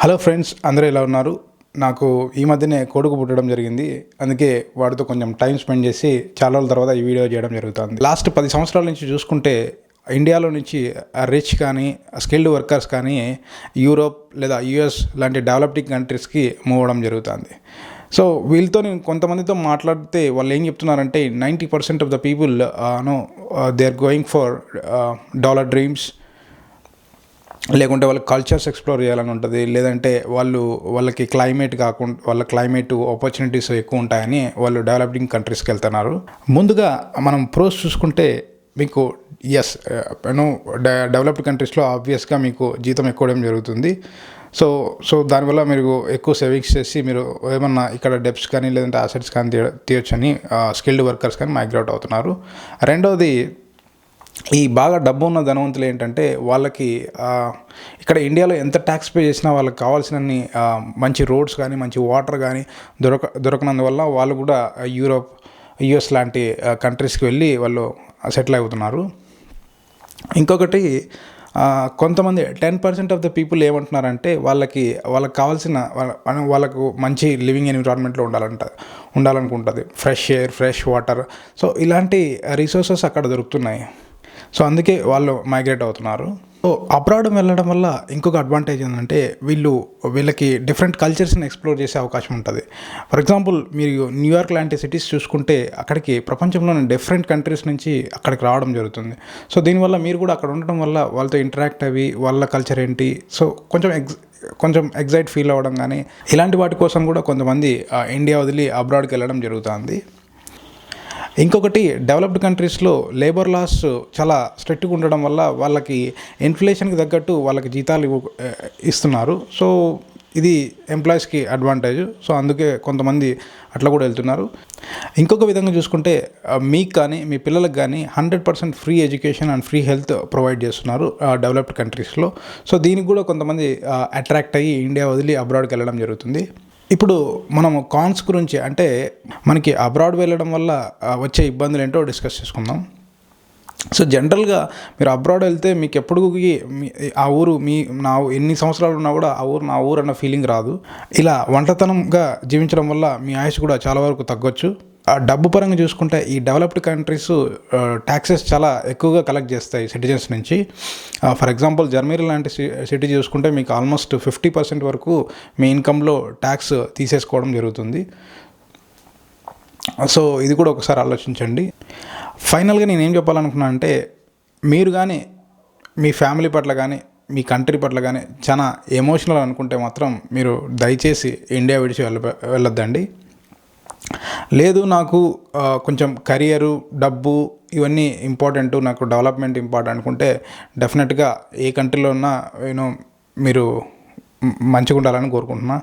Hello friends, అందరూ ఎలా ఉన్నారు? నాకు ఈ మధ్యనే కొడుకు పుట్టడం జరిగింది. అందుకే వాడితో కొంచెం టైం స్పెండ్ చేసి చాలా రోజుల తర్వాత ఈ వీడియో చేయడం జరుగుతుంది. లాస్ట్ 10 సంవత్సరాల నుంచి చూసుకుంటే ఇండియాలో నుంచి రిచ్ కానీ స్కిల్డ్ వర్కర్స్ కానీ యూరోప్ లేదా యూఎస్ లాంటి డెవలపింగ్ కంట్రీస్కి మూవ్ అవ్వడం జరుగుతుంది. సో వీళ్ళతో నేను కొంతమందితో మాట్లాడితే వాళ్ళు ఏం చెప్తున్నారంటే 90% of the people they are going for dollar dreams, లేకుంటే వాళ్ళకి కల్చర్స్ ఎక్స్ప్లోర్ చేయాలని ఉంటుంది, లేదంటే వాళ్ళకి క్లైమేట్ కాకుండా వాళ్ళ క్లైమేట్ ఆపర్చునిటీస్ ఎక్కువ ఉంటాయని వాళ్ళు డెవలపింగ్ కంట్రీస్కి వెళ్తున్నారు. ముందుగా మనం ప్రోస్ చూసుకుంటే మీకు డెవలప్డ్ కంట్రీస్లో ఆబ్వియస్గా మీకు జీతం ఎక్కువడం జరుగుతుంది. సో దానివల్ల మీరు ఎక్కువ సేవింగ్స్ చేసి మీరు ఏమన్నా ఇక్కడ డెబ్ట్స్ కానీ లేదంటే అసెట్స్ కానీ తీయొచ్చని స్కిల్డ్ వర్కర్స్ కానీ మైగ్రేట్ అవుతున్నారు. రెండవది, ఈ బాగా డబ్బు ఉన్న ధనవంతులు ఏంటంటే వాళ్ళకి ఇక్కడ ఇండియాలో ఎంత ట్యాక్స్ పే చేసినా వాళ్ళకి కావాల్సినన్ని మంచి రోడ్స్ కానీ మంచి వాటర్ కానీ దొరకనందువల్ల వాళ్ళు కూడా యూరోప్, యుఎస్ లాంటి కంట్రీస్కి వెళ్ళి వాళ్ళు సెటిల్ అవుతున్నారు. ఇంకొకటి, కొంతమంది 10% ఆఫ్ ద పీపుల్ ఏమంటున్నారంటే వాళ్ళకి కావాల్సిన వాళ్ళకు మంచి లివింగ్ ఎన్విరాన్మెంట్లో ఉండాలనుకుంటుంది, fresh air, fresh water. So ఇలాంటి రిసోర్సెస్ అక్కడ దొరుకుతున్నాయి. సో అందుకే వాళ్ళు మైగ్రేట్ అవుతున్నారు. సో అబ్రాడ్ వెళ్ళడం వల్ల ఇంకొక అడ్వాంటేజ్ ఏంటంటే వీళ్ళకి డిఫరెంట్ కల్చర్స్ని ఎక్స్ప్లోర్ చేసే అవకాశం ఉంటుంది. ఫర్ ఎగ్జాంపుల్, మీరు న్యూయార్క్ లాంటి సిటీస్ చూసుకుంటే అక్కడికి ప్రపంచంలోని డిఫరెంట్ కంట్రీస్ నుంచి అక్కడికి రావడం జరుగుతుంది. సో దీనివల్ల మీరు కూడా అక్కడ ఉండటం వల్ల వాళ్ళతో ఇంటరాక్ట్ అయ్యి వాళ్ళ కల్చర్ ఏంటి, సో కొంచెం ఎగ్జైట్ ఫీల్ అవ్వడం కానీ ఇలాంటి వాటి కోసం కూడా కొంతమంది ఇండియా వదిలి అబ్రాడ్కి వెళ్ళడం జరుగుతుంది. ఇంకొకటి, డెవలప్డ్ కంట్రీస్లో లేబర్ లాస్ చాలా స్ట్రిక్ట్గా ఉండడం వల్ల వాళ్ళకి ఇన్ఫ్లేషన్కి తగ్గట్టు వాళ్ళకి జీతాలు ఇస్తున్నారు. సో ఇది ఎంప్లాయీస్కి అడ్వాంటేజ్. సో అందుకే కొంతమంది అట్లా కూడా వెళ్తున్నారు. ఇంకొక విధంగా చూసుకుంటే మీకు కానీ మీ పిల్లలకు కానీ 100% free education and free health provide చేస్తున్నారు డెవలప్డ్ కంట్రీస్లో. సో దీనికి కూడా కొంతమంది అట్రాక్ట్ అయ్యి ఇండియా వదిలి అబ్రాడ్కి వెళ్ళడం జరుగుతుంది. ఇప్పుడు మనము కాన్స్ గురించి, అంటే మనకి అబ్రాడ్ వెళ్ళడం వల్ల వచ్చే ఇబ్బందులు ఏంటో డిస్కస్ చేసుకుందాం. సో జనరల్గా మీరు అబ్రాడ్ వెళ్తే మీకు ఎప్పుడు ఆ ఊరు ఎన్ని సంవత్సరాలు ఉన్నా కూడా నా ఊరు అన్న ఫీలింగ్ రాదు. ఇలా ఒంటరితనంగా జీవించడం వల్ల మీ ఆయుష్ కూడా చాలా వరకు తగ్గొచ్చు. డబ్బు పరంగా చూసుకుంటే ఈ డెవలప్డ్ కంట్రీస్ ట్యాక్సెస్ చాలా ఎక్కువగా కలెక్ట్ చేస్తాయి సిటిజన్స్ నుంచి. ఫర్ ఎగ్జాంపుల్, జర్మనీ లాంటి సిటీ చూసుకుంటే మీకు ఆల్మోస్ట్ 50% వరకు మీ ఇన్కంలో ట్యాక్స్ తీసేసుకోవడం జరుగుతుంది. సో ఇది కూడా ఒకసారి ఆలోచించండి. ఫైనల్గా నేను ఏం చెప్పాలనుకున్నా అంటే, మీరు కానీ మీ ఫ్యామిలీ పట్ల కానీ మీ కంట్రీ పట్ల కానీ చాలా ఎమోషనల్ అనుకుంటే మాత్రం మీరు దయచేసి ఇండియా విడిచి వెళ్ళొద్దండి. లేదు, నాకు కొంచెం కెరియరు, డబ్బు ఇవన్నీ ఇంపార్టెంట్, నాకు డెవలప్మెంట్ ఇంపార్టెంట్ అనుకుంటే డెఫినెట్గా ఏ కంట్రీలో ఉన్నా మీరు మంచిగా ఉండాలని కోరుకుంటున్నా.